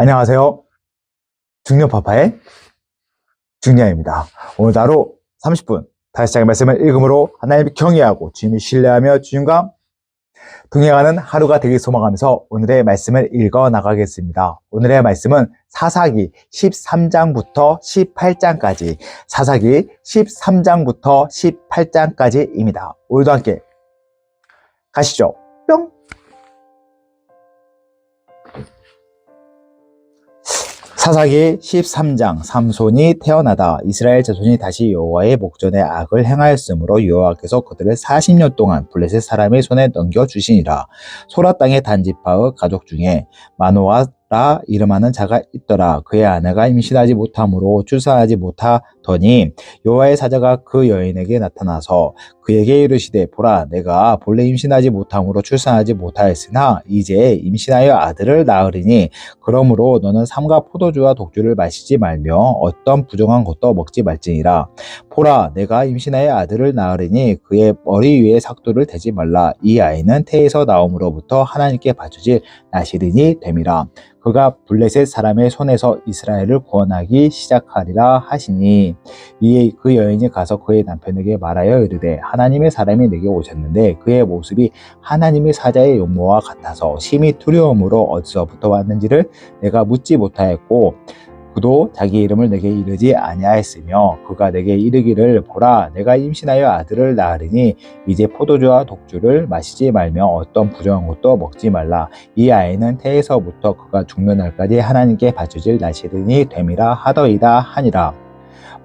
안녕하세요. 중년파파의 중년입니다. 오늘도 하루 30분 다시 장의 말씀을 읽음으로 하나님을 경외하고 주님을 신뢰하며 주님과 동행하는 하루가 되길 소망하면서 오늘의 말씀을 읽어 나가겠습니다. 오늘의 말씀은 사사기 13장부터 18장까지 사사기 13장부터 18장까지입니다. 오늘도 함께 가시죠. 뿅! 사사기 13장 삼손이 태어나다 이스라엘 자손이 다시 여호와의 목전에 악을 행하였으므로 여호와께서 그들을 40년 동안 블레셋 사람의 손에 넘겨주시니라. 소라 땅의 단지파의 가족 중에 마노아라 이름하는 자가 있더라. 그의 아내가 임신하지 못함으로 출산하지 못하더니 여호와의 사자가 그 여인에게 나타나서 그에게 이르시되 보라 내가 본래 임신하지 못함으로 출산하지 못하였으나 이제 임신하여 아들을 낳으리니 그러므로 너는 삼가 포도주와 독주를 마시지 말며 어떤 부정한 것도 먹지 말지니라. 보라 내가 임신하여 아들을 낳으리니 그의 머리 위에 삭도를 대지 말라. 이 아이는 태에서 나옴으로부터 하나님께 바쳐질 나시린이 됨이라. 그가 블레셋 사람의 손에서 이스라엘을 구원하기 시작하리라 하시니 이에 그 여인이 가서 그의 남편에게 말하여 이르되 하나님의 사람이 내게 오셨는데 그의 모습이 하나님의 사자의 용모와 같아서 심히 두려움으로 어디서부터 왔는지를 내가 묻지 못하였고 그도 자기 이름을 내게 이르지 아니하였으며 그가 내게 이르기를 보라 내가 임신하여 아들을 낳으리니 이제 포도주와 독주를 마시지 말며 어떤 부정한 것도 먹지 말라. 이 아이는 태에서부터 그가 죽는 날까지 하나님께 바쳐질 나시린이 됨이라 하더이다 하니라.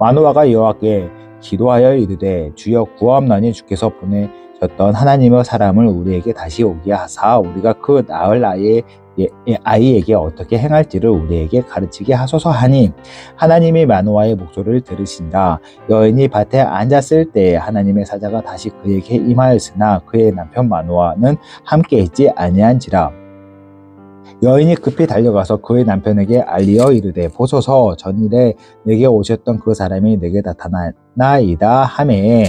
마노아가 여호와께 기도하여 이르되 주여 구하옵나니 주께서 보내셨던 하나님의 사람을 우리에게 다시 오게 하사 우리가 그 낳을 아이에게 어떻게 행할지를 우리에게 가르치게 하소서 하니 하나님이 마노아의 목소리를 들으신다. 여인이 밭에 앉았을 때에 하나님의 사자가 다시 그에게 임하였으나 그의 남편 마노아는 함께 있지 아니한지라. 여인이 급히 달려가서 그의 남편에게 알리어 이르되 보소서 전일에 내게 오셨던 그 사람이 내게 나타나이다 하매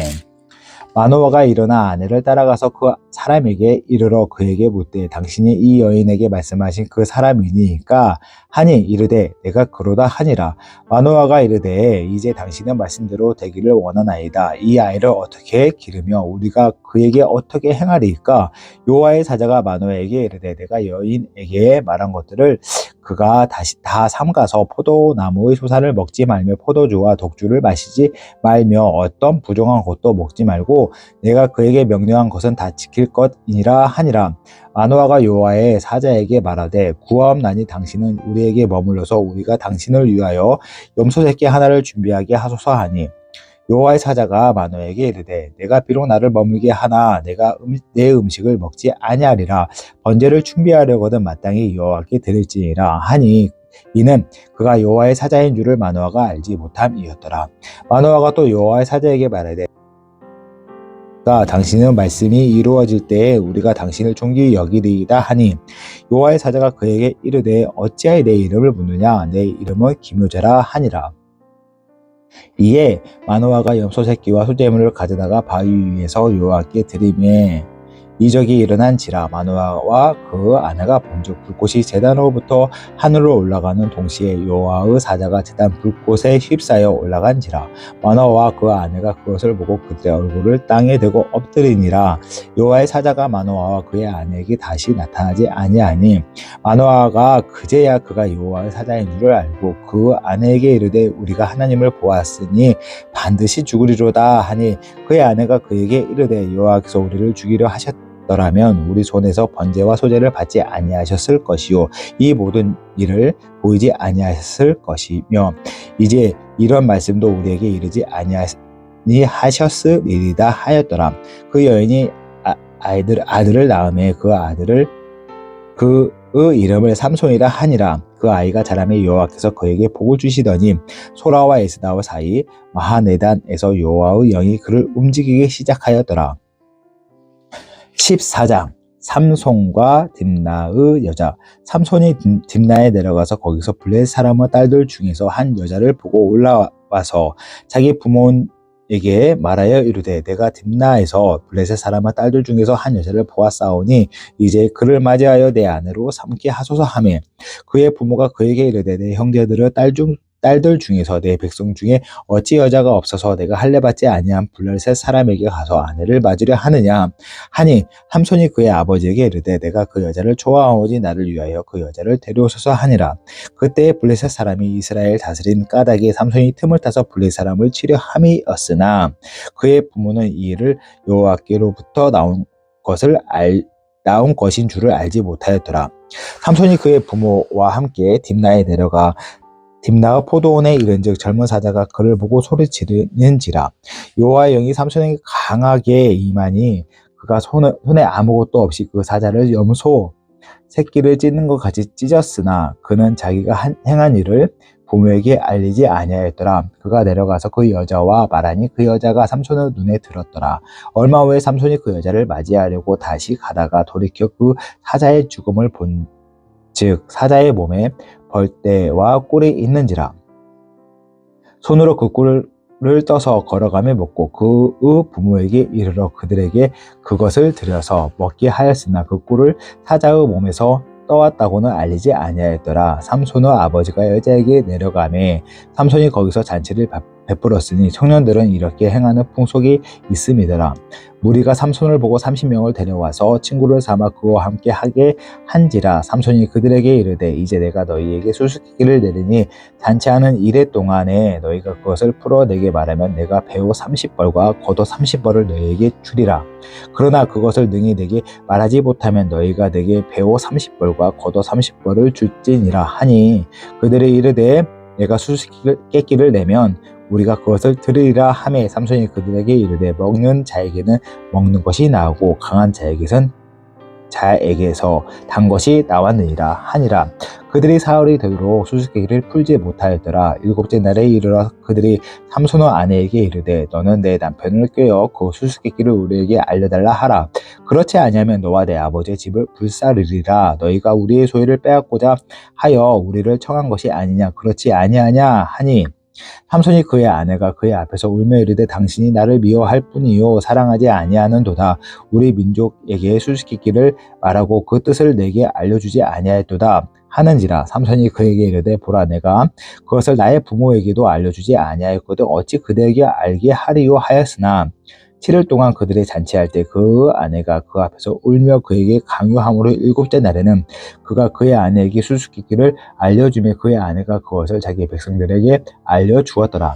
마노아가 일어나 아내를 따라가서 그 사람에게 이르러 그에게 묻되 당신이 이 여인에게 말씀하신 그 사람이니까 하니 이르되 내가 그러다 하니라. 마노아가 이르되 이제 당신의 말씀대로 되기를 원하나이다. 이 아이를 어떻게 기르며 우리가 그에게 어떻게 행하리까? 여호와의 사자가 마노아에게 이르되 내가 여인에게 말한 것들을 그가 다시 다 삼가서 포도나무의 소사를 먹지 말며 포도주와 독주를 마시지 말며 어떤 부정한 것도 먹지 말고 내가 그에게 명령한 것은 다 지킬 것이니라 하니라. 마노아가 여호와의 사자에게 말하되 구하옵나니 당신은 우리에게 머물러서 우리가 당신을 위하여 염소 새끼 하나를 준비하게 하소서 하니 여호와의 사자가 마노아에게 이르되 내가 비록 나를 머물게 하나 내가 내 음식을 먹지 아니하리라. 번제를 준비하려거든 마땅히 여호와께 드릴지니라 하니 이는 그가 여호와의 사자인 줄을 마노아가 알지 못함이었더라. 마노아가 또 여호와의 사자에게 말하되 당신의 말씀이 이루어질 때에 우리가 당신을 존귀히 여기리이다 하니 여호와의 사자가 그에게 이르되 어찌하여 내 이름을 묻느냐 내 이름은 기묘자라 하니라. 이에 마노아가 염소 새끼와 소재물을 가져다가 바위 위에서 여호와께 드리매 이적이 일어난지라. 마노아와 그 아내가 본즉 불꽃이 제단으로부터 하늘로 올라가는 동시에 여호와의 사자가 제단 불꽃에 휩싸여 올라간지라. 마노아와 그 아내가 그것을 보고 그들의 얼굴을 땅에 대고 엎드리니라. 여호와의 사자가 마노아와 그의 아내에게 다시 나타나지 아니하니 마노아가 그제야 그가 여호와의 사자인 줄을 알고 그 아내에게 이르되 우리가 하나님을 보았으니 반드시 죽으리로다 하니 그의 아내가 그에게 이르되 여호와께서 우리를 죽이려 하셨더라면 우리 손에서 번제와 소제를 받지 아니하셨을 것이요 이 모든 일을 보이지 아니하셨을 것이며 이제 이런 말씀도 우리에게 이르지 아니하셨으리이다 하였더라. 그 여인이 아들을 낳음에 그 아들을 그의 이름을 삼손이라 하니라. 그 아이가 자라매 여호와께서 그에게 복을 주시더니 소라와 에스다와 사이 마하네단에서 여호와의 영이 그를 움직이기 시작하였더라. 14장 삼손과 딥나의 여자. 삼손이 딥나에 내려가서 거기서 블레셋 사람의 딸들 중에서 한 여자를 보고 올라와서 자기 부모인 에게 말하여 이르되 내가 딥나에서 블레셋 사람의 딸들 중에서 한 여자를 보았사오니 이제 그를 맞이하여 내 아내로 삼게 하소서 하매 그의 부모가 그에게 이르되 내 형제들의 딸들 중에서 내 백성 중에 어찌 여자가 없어서 내가 할례 받지 아니한 블레셋 사람에게 가서 아내를 맞으려 하느냐 하니 삼손이 그의 아버지에게 이르되 내가 그 여자를 좋아하오니 나를 위하여 그 여자를 데려오소서 하니라. 그때 블레셋 사람이 이스라엘 다스린 까닭에 삼손이 틈을 타서 블레셋 사람을 치려 함이었으나 그의 부모는 이 일을 여호와께로부터 나온 것인 줄을 알지 못하였더라. 삼손이 그의 부모와 함께 딥나에 내려가 딥나의 포도원에 이른즉 젊은 사자가 그를 보고 소리지르는지라. 여호와의 영이 삼손에게 강하게 임하니 그가 손에 아무것도 없이 그 사자를 염소 새끼를 찢는 것 같이 찢었으나 그는 자기가 행한 일을 부모에게 알리지 아니하였더라. 그가 내려가서 그 여자와 말하니 그 여자가 삼손의 눈에 들었더라. 얼마 후에 삼손이 그 여자를 맞이하려고 다시 가다가 돌이켜 그 사자의 죽음을 본즉 사자의 몸에 벌떼와 꿀이 있는지라. 손으로 그 꿀을 떠서 걸어가며 먹고 그의 부모에게 이르러 그들에게 그것을 드려서 먹게 하였으나 그 꿀을 사자의 몸에서 떠왔다고는 알리지 아니하였더라. 삼손의 아버지가 여자에게 내려가매 삼손이 거기서 잔치를 베풀었으니 청년들은 이렇게 행하는 풍속이 있음이더라. 무리가 삼손을 보고 30명을 데려와서 친구를 삼아 그와 함께 하게 한지라. 삼손이 그들에게 이르되 이제 내가 너희에게 수수께끼를 내리니 잔치하는 이래 동안에 너희가 그것을 풀어내게 말하면 내가 배우 30벌과 겉옷 30벌을 너희에게 주리라. 그러나 그것을 능히 내게 말하지 못하면 너희가 내게 배우 30벌과 겉옷 30벌을 줄지니라 하니 그들이 이르되 내가 수수께끼를 내면 우리가 그것을 들으리라 하매 삼손이 그들에게 이르되 먹는 자에게는 먹는 것이 나오고 강한 자에게서 단 것이 나왔느니라 하니라. 그들이 사흘이 되도록 수수께끼를 풀지 못하였더라. 일곱째 날에 이르러 그들이 삼손의 아내에게 이르되 너는 내 남편을 꾀어 그 수수께끼를 우리에게 알려달라 하라. 그렇지 아니하면 너와 내 아버지의 집을 불사르리라. 너희가 우리의 소유를 빼앗고자 하여 우리를 청한 것이 아니냐 그렇지 아니하냐 하니 삼손이 그의 아내가 그의 앞에서 울며 이르되 당신이 나를 미워할 뿐이요 사랑하지 아니하는도다. 우리 민족에게 수수께끼를 말하고 그 뜻을 내게 알려주지 아니하였도다 하는지라. 삼손이 그에게 이르되 보라 내가 그것을 나의 부모에게도 알려주지 아니하였거든 어찌 그들에게 알게 하리요 하였으나 7일 동안 그들이 잔치할 때 그 아내가 그 앞에서 울며 그에게 강요함으로 일곱째 날에는 그가 그의 아내에게 수수께끼를 알려주며 그의 아내가 그것을 자기 백성들에게 알려주었더라.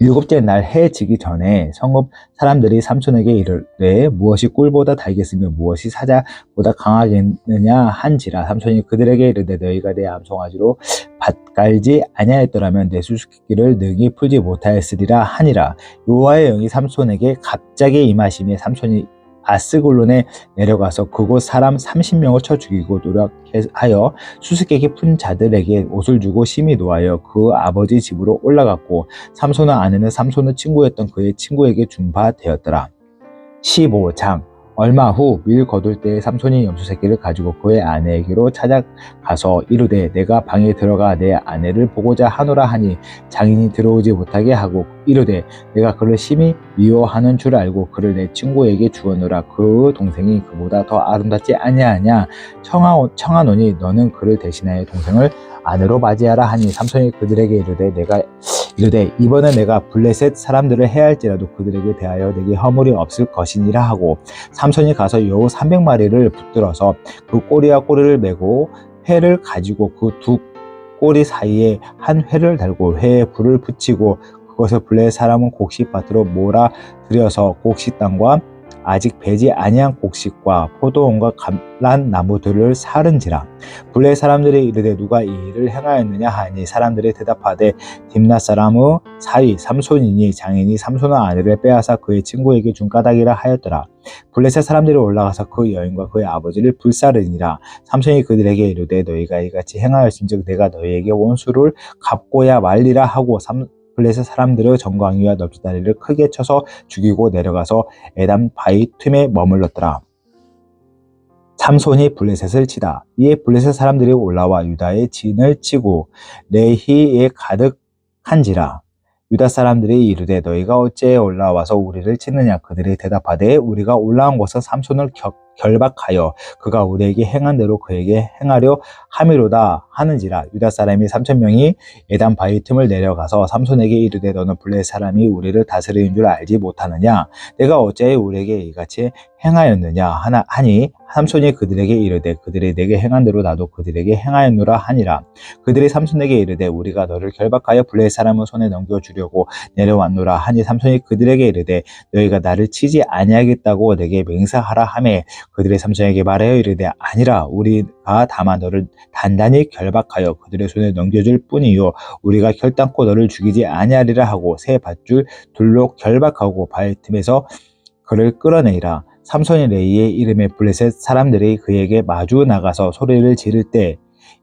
일곱째 날 해 지기 전에 성읍 사람들이 삼손에게 이르되 무엇이 꿀보다 달겠으며 무엇이 사자보다 강하겠느냐 한지라. 삼손이 그들에게 이르되 너희가 내 암송아지로 밭갈지 아니하였더라면 내 수수께끼를 능히 풀지 못하였으리라 하니라. 여호와의 영이 삼손에게 갑자기 임하시며 삼손이 아스글론에 내려가서 그곳 사람 30명을 쳐 죽이고 노력하여 수수께끼 푼 자들에게 옷을 주고 심히 노하여 그 아버지 집으로 올라갔고 삼손의 아내는 삼손의 친구였던 그의 친구에게 준 바 되었더라. 15장 얼마 후 밀 거둘 때 삼손이 염소 새끼를 가지고 그의 아내에게로 찾아가서 이르되 내가 방에 들어가 내 아내를 보고자 하노라 하니 장인이 들어오지 못하게 하고 이르되 내가 그를 심히 미워하는 줄 알고 그를 내 친구에게 주었노라. 그 동생이 그보다 더 아름답지 아니하냐 청하노니 너는 그를 대신하여 동생을 아내로 맞이하라 하니 삼손이 그들에게 이르되 이번에 내가 블레셋 사람들을 해할지라도 그들에게 대하여 내게 허물이 없을 것이니라 하고 삼손이 가서 여우 300마리를 붙들어서 그 꼬리와 꼬리를 메고 회를 가지고 그 두 꼬리 사이에 한 회를 달고 회에 불을 붙이고 그것을 블레셋 사람은 곡식밭으로 몰아 들여서 곡식 땅과 아직 배지 아니한 곡식과 포도원과 감람나무들을 사른지라. 블레셋 사람들이 이르되 누가 이 일을 행하였느냐 하니 사람들이 대답하되 딥나 사람의 사위 삼손이니 장인이 삼손의 아내를 빼앗아 그의 친구에게 준 까닭이라 하였더라. 블레셋 사람들이 올라가서 그 여인과 그의 아버지를 불사르니라. 삼손이 그들에게 이르되 너희가 이같이 행하였은즉 내가 너희에게 원수를 갚고야 말리라 하고 블레셋 사람들의 정광이와 넓적다리를 크게 쳐서 죽이고 내려가서 에담 바위 틈에 머물렀더라. 삼손이 블레셋을 치다. 이에 블레셋 사람들이 올라와 유다의 진을 치고 레히에 가득한지라. 유다 사람들이 이르되 너희가 어찌 올라와서 우리를 치느냐. 그들이 대답하되 우리가 올라온 곳은 삼손을 결박하여 그가 우리에게 행한 대로 그에게 행하려 함이로다 하는지라. 유다 사람이 3,000명이 에단 바위 틈을 내려가서 삼손에게 이르되 너는 블레셋 사람이 우리를 다스리는 줄 알지 못하느냐. 내가 어찌 우리에게 이같이 행하였느냐 하니 삼손이 그들에게 이르되 그들이 내게 행한 대로 나도 그들에게 행하였노라 하니라. 그들이 삼손에게 이르되 우리가 너를 결박하여 블레셋 사람을 손에 넘겨주려고 내려왔노라 하니 삼손이 그들에게 이르되 너희가 나를 치지 아니하겠다고 내게 맹세하라 하매 그들이 삼손에게 말하여 이르되 아니라 우리가 다만 너를 단단히 결박하여 그들의 손에 넘겨줄 뿐이요 우리가 결단코 너를 죽이지 아니하리라 하고 새 밧줄 둘로 결박하고 바위 틈에서 그를 끌어내리라. 삼손이 레이의 이름에 블레셋 사람들이 그에게 마주 나가서 소리를 지를 때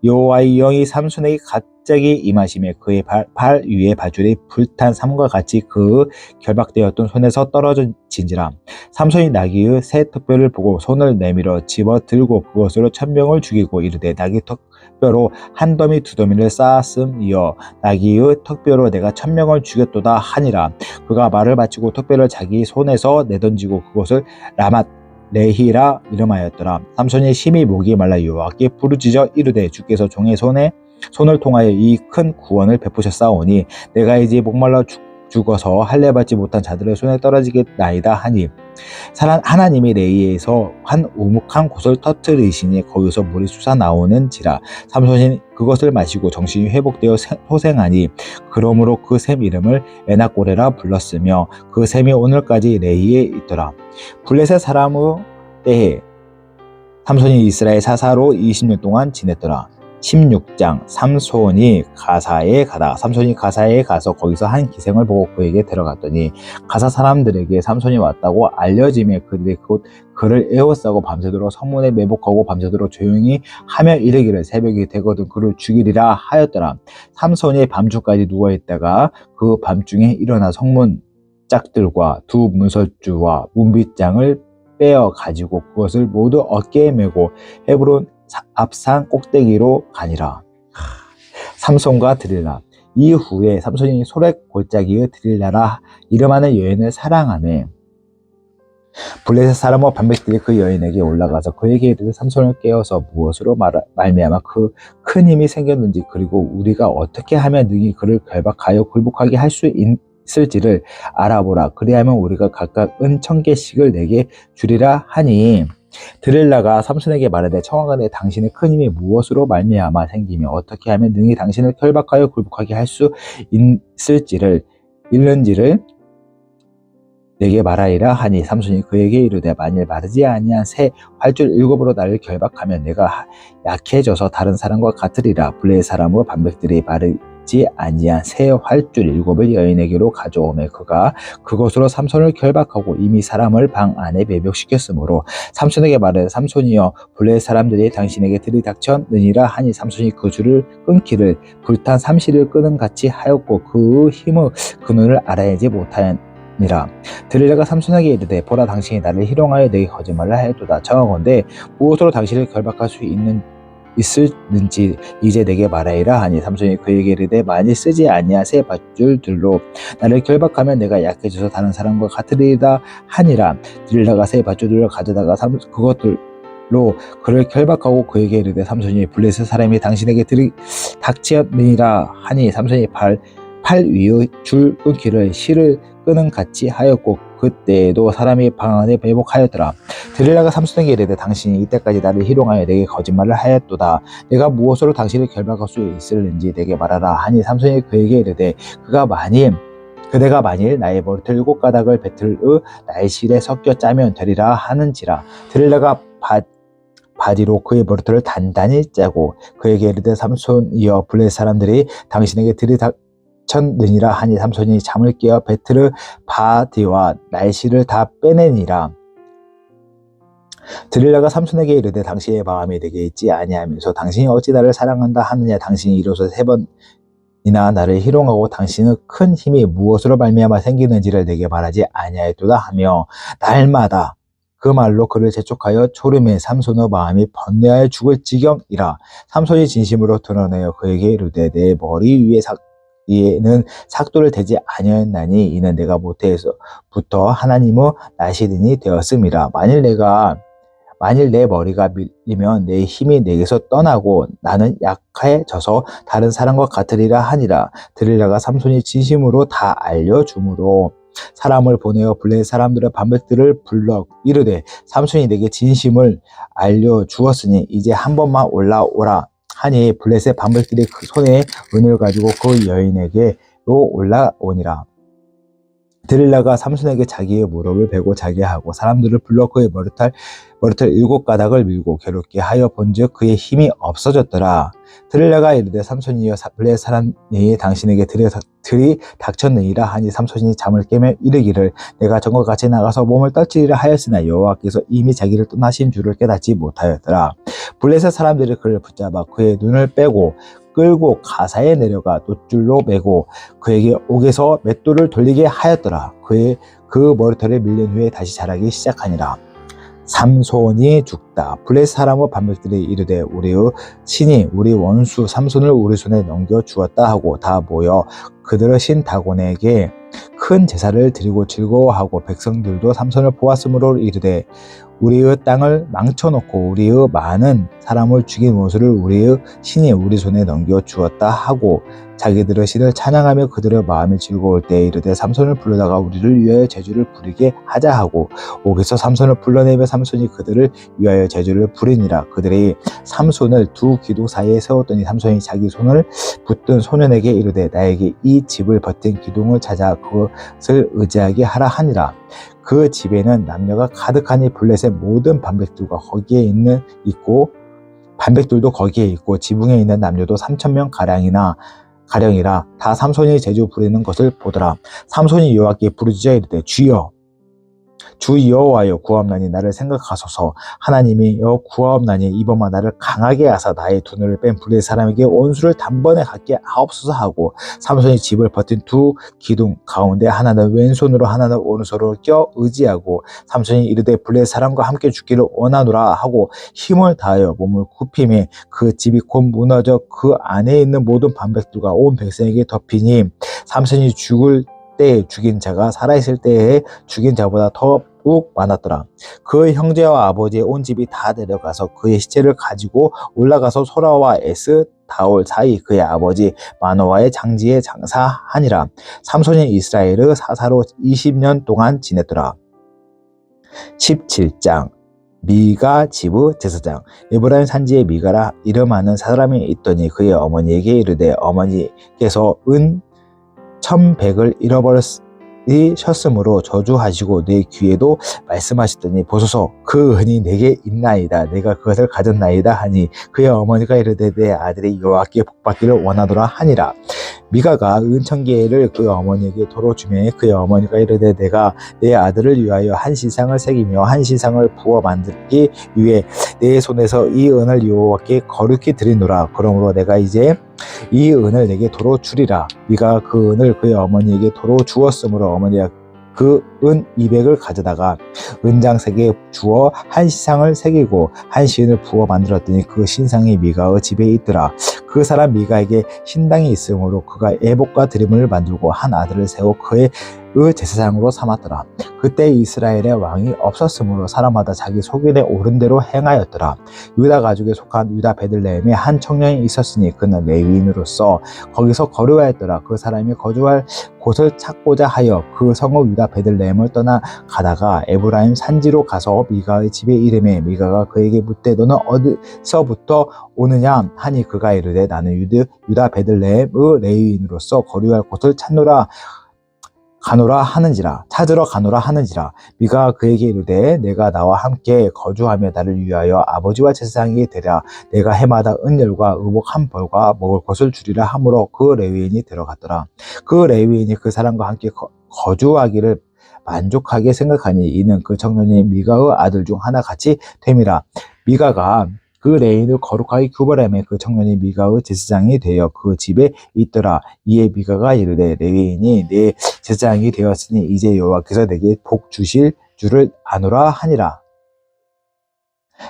여호와의 영이 삼손에게 갑자기 임하시며 그의 발 위에 밧줄이 불탄 삼과 같이 그 결박되었던 손에서 떨어진지라. 삼손이 나귀의 새 턱뼈를 보고 손을 내밀어 집어 들고 그것으로 1,000명을 죽이고 이르되 나귀 턱뼈로 한 더미 두 더미를 쌓았음이여 나귀의 턱뼈로 내가 1,000명을 죽였도다 하니라. 그가 말을 마치고 턱뼈를 자기 손에서 내던지고 그것을 라맛 레히라 이름하였더라. 삼손이 심히 목이 말라 여호와께 부르짖어 이르되 주께서 종의 손을 통하여 이 큰 구원을 베푸셨사오니 내가 이제 목말라 죽어서 할례 받지 못한 자들의 손에 떨어지겠나이다 하니 하나님이 레이에서 한 우묵한 곳을 터뜨리시니 거기서 물이 솟아나오는지라. 삼손이 그것을 마시고 정신이 회복되어 소생하니 그러므로 그 샘 이름을 에나꼬레라 불렀으며 그 샘이 오늘까지 레이에 있더라. 블레셋 사람의 때에 삼손이 이스라엘 사사로 20년 동안 지냈더라. 16장 삼손이 가사에 가다. 삼손이 가사에 가서 거기서 한 기생을 보고 그에게 데려갔더니 가사 사람들에게 삼손이 왔다고 알려지며 그들이 곧 그를 에워싸고 밤새도록 성문에 매복하고 밤새도록 조용히 하며 이르기를 새벽이 되거든 그를 죽이리라 하였더라. 삼손이 밤중까지 누워있다가 그 밤중에 일어나 성문 짝들과 두 문설주와 문빗장을 빼어 가지고 그것을 모두 어깨에 메고 헤브론 앞산 꼭대기로 가니라. 삼손과 드릴라. 이후에 삼손이 소렉 골짜기의 드릴라라 이름하는 여인을 사랑하며 블레셋 사람과 반백들이 그 여인에게 올라가서 그에게 이르되 삼손을 깨워서 무엇으로 말미암아 그 큰 힘이 생겼는지 그리고 우리가 어떻게 하면 능히 그를 결박하여 굴복하게 할 수 있을지를 알아보라. 그리하면 우리가 각각 은 1,000개씩을 내게 주리라 하니 드릴라가 삼손에게 말하되 청하건대 당신의 큰 힘이 무엇으로 말미암아 생기며 어떻게 하면 능히 당신을 결박하여 굴복하게 할 수 있는지를 내게 말하리라 하니 삼손이 그에게 이르되 만일 마르지 아니한 새 활줄 7으로 나를 결박하면 내가 약해져서 다른 사람과 같으리라. 블레셋 사람의 반백들이 마르지 아니한 새 활줄 7을 여인에게로 가져오매 그가 그것으로 삼손을 결박하고 이미 사람을 방 안에 매복시켰으므로 삼손에게 말하되 삼손이여 블레셋 사람들이 당신에게 들이닥쳤느니라 하니 삼손이 그 줄을 끊기를 불탄 삼시를 끄는 같이 하였고 그 힘의 근원을 알아내지 못하였니라. 드릴라가 삼손에게 이르되 보라 당신이 나를 희롱하여 내게 거짓말을 하였도다. 청하건대 무엇으로 당신을 결박할 수 있을는지 이제 내게 말하리라 하니 삼손이 그에게 이르되 만일 쓰지 아니한 새 밧줄들로 나를 결박하면 내가 약해져서 다른 사람과 같으리라 하니라. 드릴라가 새 밧줄들을 가져다가 그것들로 그를 결박하고 그에게 이르되 삼손이 블레셋 사람이 당신에게 들이닥치었느니라 하니 삼손이 팔 위의 줄 끊기를 실을 끄는 같이 하였고 그때에도 사람이 방 안에 매복하였더라. 드릴라가 삼손에게 이르되 당신이 이때까지 나를 희롱하여 내게 거짓말을 하였도다. 내가 무엇으로 당신을 결박할 수 있을는지 내게 말하라 하니 삼손이 그에게 이르되 그대가 만일 나의 머리털 7가닥을 배틀의 날실에 섞여 짜면 되리라 하는지라. 드릴라가 바디로 그의 머리털을 단단히 짜고 그에게 이르되 삼손이여 블레셋 사람들이 당신에게 들이닥쳤느니라 하니 삼손이 잠을 깨어 배틀의 바디와 날씨를 다 빼내니라. 드릴라가 삼손에게 이르되 당신의 마음이 내게 있지 아니하면서 당신이 어찌 나를 사랑한다 하느냐. 당신이 이로써 3번이나 나를 희롱하고 당신의 큰 힘이 무엇으로 말미암아 생기는지를 내게 말하지 아니하였도다 하며 날마다 그 말로 그를 재촉하여 졸음에 삼손의 마음이 번뇌하여 죽을 지경이라. 삼손이 진심으로 드러내어 그에게 이르되 내 머리 위에 이에는 삭도를 대지 아니하였나니 이는 내가 모태에서부터 하나님의 나시린이 되었음이라. 만일 내 머리가 밀리면 내 힘이 내게서 떠나고 나는 약해져서 다른 사람과 같으리라 하니라. 들릴라가 삼손이 진심으로 다 알려주므로 사람을 보내어 블레셋 사람들의 반백들을 불러 이르되 삼손이 내게 진심을 알려주었으니 이제 한 번만 올라오라 하니 블레셋 반백들이 그 손에 은을 가지고 그 여인에게로 올라오니라. 들릴라가 삼손에게 자기의 무릎을 베고 자게 하고 사람들을 불러 그의 머리털 7가닥을 밀고 괴롭게 하여 본즉 그의 힘이 없어졌더라. 들릴라가 이르되 삼손이여 블레셋 사람이 당신에게 들이 닥쳤느니라 하니 삼손이 잠을 깨며 이르기를 내가 전과 같이 나가서 몸을 떨치리라 하였으나 여호와께서 이미 자기를 떠나신 줄을 깨닫지 못하였더라. 블레셋 사람들이 그를 붙잡아 그의 눈을 빼고 끌고 가사에 내려가 돛줄로 매고 그에게 옥에서 맷돌을 돌리게 하였더라. 그 머리털에 밀린 후에 다시 자라기 시작하니라. 삼손이 죽다. 블레셋 사람의 반백들이 이르되 우리의 신이 우리 원수 삼손을 우리 손에 넘겨 주었다 하고 다 모여 그들의 신 다곤에게 큰 제사를 드리고 즐거워하고 백성들도 삼손을 보았으므로 이르되 우리의 땅을 망쳐놓고 우리의 많은 사람을 죽인 원수를 우리의 신이 우리 손에 넘겨 주었다 하고 자기들의 신을 찬양하며 그들의 마음이 즐거울 때에 이르되 삼손을 불러다가 우리를 위하여 제주를 부리게 하자 하고 옥에서 삼손을 불러내며 삼손이 그들을 위하여 제주를 부리니라. 그들이 삼손을 두 기둥 사이에 세웠더니 삼손이 자기 손을 붙든 소년에게 이르되 나에게 이 집을 버틴 기둥을 찾아 그것을 의지하게 하라 하니라. 그 집에는 남녀가 가득하니 블레셋 모든 반백들과 반백들도 거기에 있고 지붕에 있는 남녀도 3,000명 가량이라 다 삼손이 제주 부리는 것을 보더라. 삼손이 여호와께 부르짖어 이르되 주여 주 여호와여 구하옵나니 나를 생각하소서. 하나님이여 구하옵나니 이번만 나를 강하게 하사 나의 두 눈을 뺀 블레셋 사람에게 원수를 단번에 갖게 하옵소서 하고 삼손이 집을 버틴 두 기둥 가운데 하나는 왼손으로 하나는 오른손으로 껴 의지하고 삼손이 이르되 블레셋 사람과 함께 죽기를 원하노라 하고 힘을 다하여 몸을 굽히매 그 집이 곧 무너져 그 안에 있는 모든 반백들과 온 백성에게 덮이니 삼손이 죽을 때 죽인 자가 살아있을 때에 죽인 자보다 더욱 많았더라. 그 형제와 아버지의 온 집이 다 내려가서 그의 시체를 가지고 올라가서 소라와 에스다올 사이 그의 아버지 마노아의 장지에 장사하니라. 삼손이 이스라엘의 사사로 20년 동안 지냈더라. 17장 미가 지부 제사장. 에브라임 산지에 미가라 이름하는 사람이 있더니 그의 어머니에게 이르되 어머니께서 은 1,100을 잃어버리셨으므로 저주하시고 내 귀에도 말씀하시더니 보소서 그 은이 내게 있나이다. 내가 그것을 가졌나이다 하니 그의 어머니가 이르되 내 아들이 여호와께 복받기를 원하노라 하니라. 미가가 은 1,000개를 그 어머니에게 도로 주매 그의 어머니가 이르되 내가 내 아들을 위하여 한 시상을 새기며 한 시상을 부어 만들기 위해 내 손에서 이 은을 여호와께 거룩히 드리노라. 그러므로 내가 이제 이 은을 내게 도로 주리라. 미가 그 은을 그의 어머니에게 도로 주었으므로 어머니가 그 은 200을 가져다가 은장색에 주어 한 시상을 새기고 한 시인을 부어 만들었더니 그 신상이 미가의 집에 있더라. 그 사람 미가에게 신당이 있으므로 그가 애복과 드림을 만들고 한 아들을 세워 그의 제사장으로 삼았더라. 그때 이스라엘에 왕이 없었으므로 사람마다 자기 소견에 오른 대로 행하였더라. 유다 가족에 속한 유다 베들레헴에 한 청년이 있었으니 그는 레위인으로서 거기서 거류하였더라. 그 사람이 거주할 곳을 찾고자 하여 그 성읍 유다 베들레헴을 떠나 가다가 에브라임 산지로 가서 미가의 집에 이르매 미가가 그에게 묻되 너는 어디서부터 오느냐 하니 그가 이르되 나는 유다 베들레헴의 레위인으로서 거류할 곳을 찾으러 가노라 하는지라. 미가가 그에게 이르되 내가 나와 함께 거주하며 나를 위하여 아버지와 제사장이 되라. 내가 해마다 은열과 의복 한 벌과 먹을 것을 주리라 하므로 그 레위인이 데려갔더라. 그 레위인이 그 사람과 함께 거주하기를 만족하게 생각하니 이는 그 청년이 미가의 아들 중 하나 같이 됨이라. 미가가 그 레위인을 거룩하게 구별하며 그 청년이 미가의 제사장이 되어 그 집에 있더라. 이에 미가가 이르되 레위인이 내 제사장이 되었으니 이제 여호와께서 내게 복 주실 줄을 아노라 하니라.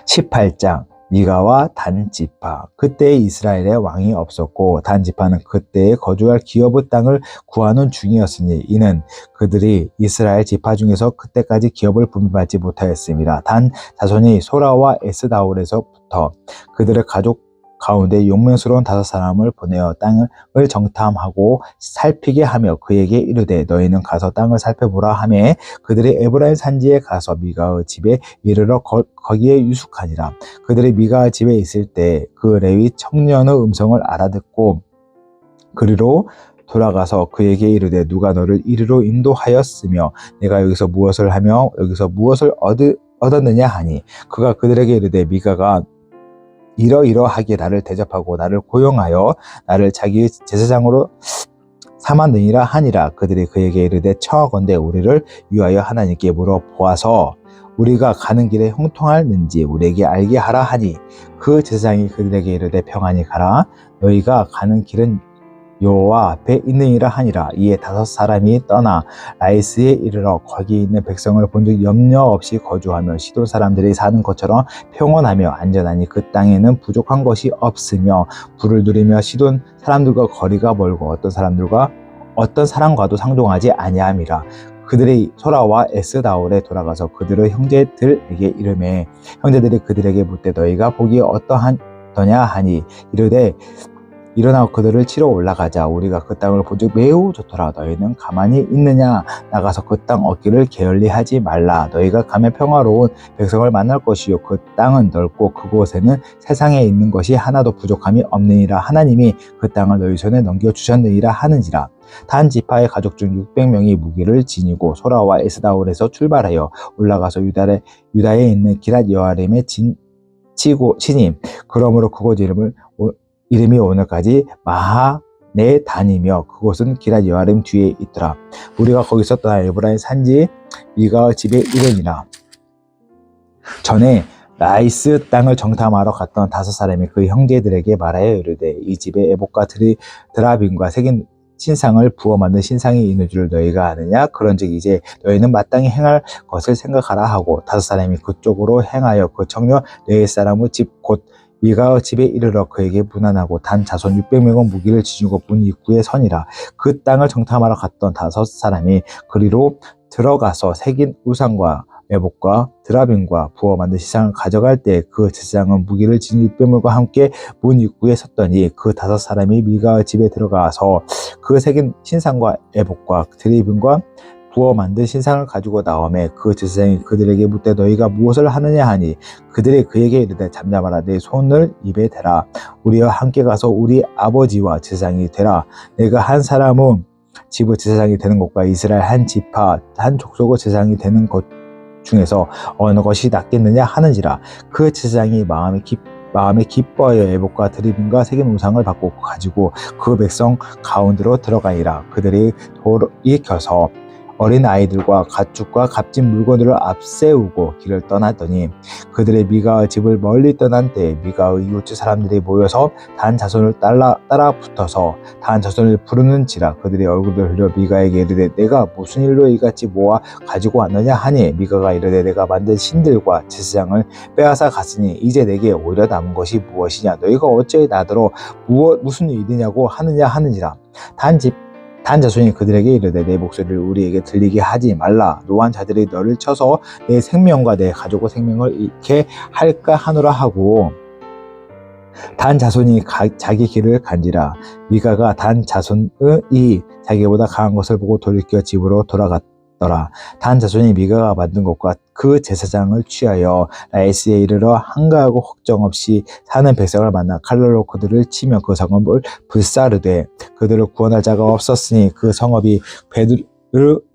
18장 미가와 단 지파. 그때 이스라엘에 왕이 없었고 단 지파는 그때에 거주할 기업의 땅을 구하는 중이었으니 이는 그들이 이스라엘 지파 중에서 그때까지 기업을 분배받지 못하였습니다. 단 자손이 소라와 에스다올에서부터 그들의 가족 가운데 용맹스러운 5사람을 보내어 땅을 정탐하고 살피게 하며 그에게 이르되 너희는 가서 땅을 살펴보라 하매 그들이 에브라임 산지에 가서 미가의 집에 이르러 거기에 유숙하니라. 그들이 미가의 집에 있을 때 그 레위 청년의 음성을 알아듣고 그리로 돌아가서 그에게 이르되 누가 너를 이리로 인도하였으며 내가 여기서 무엇을 하며 여기서 무엇을 얻었느냐 하니 그가 그들에게 이르되 미가가 이러이러하게 나를 대접하고 나를 고용하여 나를 자기 제사장으로 삼았느니라 하니라. 그들이 그에게 이르되 청하건대 우리를 위하여 하나님께 물어보아서 우리가 가는 길에 형통할는지 우리에게 알게 하라 하니 그 제사장이 그들에게 이르되 평안히 가라. 너희가 가는 길은 여호와 앞에 있느니라 하니라. 이에 5사람이 떠나 라이스에 이르러 거기 있는 백성을 본즉 염려 없이 거주하며 시돈 사람들이 사는 것처럼 평온하며 안전하니 그 땅에는 부족한 것이 없으며 불을 누리며 시돈 사람들과 거리가 멀고 어떤 사람과도 상종하지 아니함이라. 그들이 소라와 에스다올에 돌아가서 그들의 형제들에게 이르매 형제들이 그들에게 묻되 너희가 보기에 어떠하더냐 하니 이르되 일어나 그들을 치러 올라가자. 우리가 그 땅을 본즉 매우 좋더라. 너희는 가만히 있느냐? 나가서 그 땅 얻기를 게을리하지 말라. 너희가 가면 평화로운 백성을 만날 것이요 그 땅은 넓고 그곳에는 세상에 있는 것이 하나도 부족함이 없느니라. 하나님이 그 땅을 너희 손에 넘겨주셨느니라 하는지라. 단 지파의 가족 중 600명이 무기를 지니고 소라와 에스다올에서 출발하여 올라가서 유다에 있는 기랏 여아림에 치니 그러므로 그곳 이름이 오늘까지 마하네단이며 그곳은 기랏 여아림 뒤에 있더라. 우리가 거기서 떠나 에브라임 산지 미가의 집에 이르니라. 전에 라이스 땅을 정탐하러 갔던 5사람이 그 형제들에게 말하여 이르되 이 집에 에봇과 드라빔과 새긴 신상을 부어 만든 신상이 있는 줄 너희가 아느냐? 그런즉 이제 너희는 마땅히 행할 것을 생각하라 하고 5사람이 그쪽으로 행하여 그 청년 레위 사람의 집 곧 미가의 집에 이르러 그에게 문안하고 단 자손 600명은 무기를 지니고 문 입구에 서니라. 그 땅을 정탐하러 갔던 5사람이 그리로 들어가서 새긴 우상과 에봇과 드라빔과 부어 만든 신상을 가져갈 때 그 제사장은 무기를 지닌 600명과 함께 문 입구에 섰더니 그 5사람이 미가의 집에 들어가서 그 새긴 신상과 에봇과 드라빔과 부어 만든 신상을 가지고 나오매 그 제사장이 그들에게 묻되 너희가 무엇을 하느냐 하니 그들이 그에게 이르되 잠잠하라. 내 손을 입에 대라. 우리와 함께 가서 우리 아버지와 제사장이 되라. 내가 한 사람은 집의 제사장이 되는 것과 이스라엘 한 지파 한 족속의 제사장이 되는 것 중에서 어느 것이 낫겠느냐 하는지라. 그 제사장이 마음에 기뻐하여 에봇과 드라빔과 새긴 우상을 받고 가지고 그 백성 가운데로 들어가니라. 그들이 돌이 켜서 어린 아이들과 가축과 값진 물건들을 앞세우고 길을 떠났더니 그들의 미가의 집을 멀리 떠난 때에 미가의 이웃집 사람들이 모여서 단 자손을 따라 붙어서 단 자손을 부르는지라. 그들이 얼굴을 흘려 미가에게 이르되 내가 무슨 일로 이같이 모아 가지고 왔느냐 하니 미가가 이르되 내가 만든 신들과 제사장을 빼앗아 갔으니 이제 내게 오히려 남은 것이 무엇이냐? 너희가 어찌 나더러 무슨 일이냐고 하느냐 하는지라. 단 자손이 그들에게 이르되 내 목소리를 우리에게 들리게 하지 말라. 노한 자들이 너를 쳐서 내 생명과 내 가족의 생명을 잃게 할까 하노라 하고 단 자손이 자기 길을 간지라. 미가가 단 자손이 자기보다 강한 것을 보고 돌이켜 집으로 돌아갔더라. 단 자손이 미가가 만든 것과 그 제사장을 취하여 라이스에 이르러 한가하고 걱정 없이 사는 백성을 만나 칼날로 그들을 치며 그 성읍을 불사르되 그들을 구원할 자가 없었으니 그 성읍이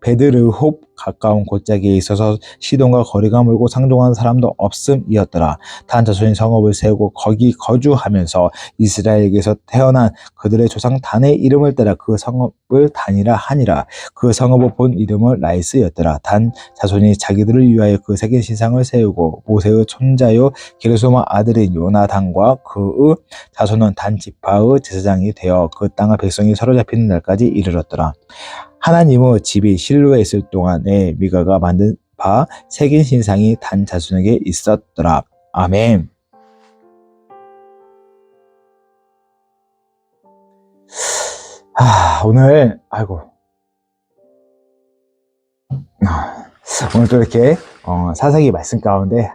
베드르홉 가까운 골짜기에 있어서 시돈과 거리가 멀고 상종하는 사람도 없음이었더라. 단 자손이 성읍을 세우고 거기 거주하면서 이스라엘에게서 태어난 그들의 조상 단의 이름을 따라 그 성읍을 단이라 하니라. 그 성읍의 본 이름은 라이스였더라. 단 자손이 자기들을 위하여 그 새긴 신상을 세우고 모세의 손자요 게르솜의 아들인 요나단과 그의 자손은 단 지파의 제사장이 되어 그 땅의 백성이 사로잡히는 날까지 이르렀더라. 하나님의 집이 실로에 있을 동안에 미가가 만든 바 새긴 신상이 단 자손에게 있었더라. 아멘. 오늘 오늘 또 이렇게 사사기 말씀 가운데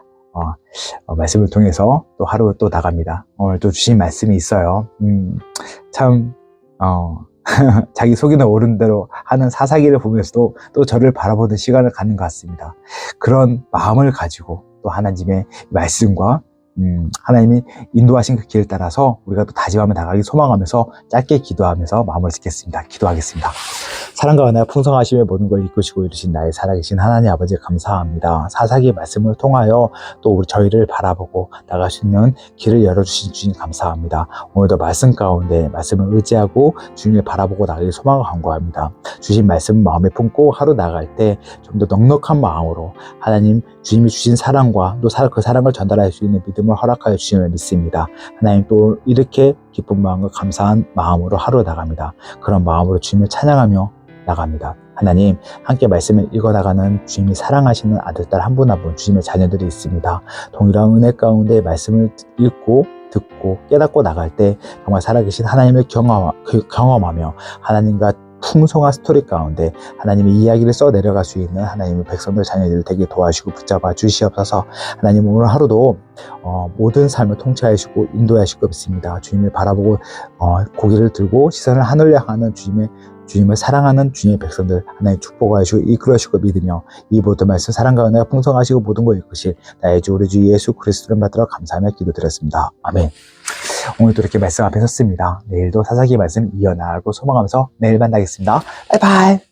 말씀을 통해서 또 하루 또 나갑니다. 오늘 또 주신 말씀이 있어요. 참 자기 속이는 옳은 대로 하는 사사기를 보면서도 또 저를 바라보는 시간을 갖는 것 같습니다. 그런 마음을 가지고 또 하나님의 말씀과 하나님이 인도하신 그 길을 따라서 우리가 또 다짐하며 나가기 소망하면서 짧게 기도하면서 마음을 짓겠습니다. 기도하겠습니다. 사랑과 은혜와 풍성하심의 모든 걸 이끄시고 이루신 나의 살아계신 하나님 아버지 감사합니다. 사사기의 말씀을 통하여 또 우리 저희를 바라보고 나갈 수 있는 길을 열어주신 주님 감사합니다. 오늘도 말씀 가운데 말씀을 의지하고 주님을 바라보고 나가기 소망을 간구합니다. 주신 말씀 마음에 품고 하루 나갈 때 좀 더 넉넉한 마음으로 하나님 주님이 주신 사랑과 또 그 사랑을 전달할 수 있는 믿음을 허락하여 주심을 믿습니다. 하나님 또 이렇게 기쁜 마음과 감사한 마음으로 하루 나갑니다. 그런 마음으로 주님을 찬양하며 나갑니다. 하나님 함께 말씀을 읽어나가는 주님이 사랑하시는 아들, 딸 한 분 한 분 주님의 자녀들이 있습니다. 동일한 은혜 가운데 말씀을 읽고 듣고 깨닫고 나갈 때 정말 살아계신 하나님을 경험하며 하나님과 풍성한 스토리 가운데 하나님의 이야기를 써 내려갈 수 있는 하나님의 백성들 자녀들을 되게 도와주시고 붙잡아 주시옵소서. 하나님 오늘 하루도 모든 삶을 통치하시고 인도하시고 있습니다. 주님을 바라보고 고개를 들고 시선을 하늘로 향하는 주님을 사랑하는 주님의 백성들 하나님 축복하시고 이끌어주시고 믿으며 이 모든 말씀 사랑과 은혜가 풍성하시고 모든 걸 이끄실 나의 주 우리 주 예수 그리스도를 받들어 감사하며 기도드렸습니다. 아멘. 오늘도 이렇게 말씀 앞에 섰습니다. 내일도 사사기 말씀 이어나가고 소망하면서 내일 만나겠습니다. 바이바이.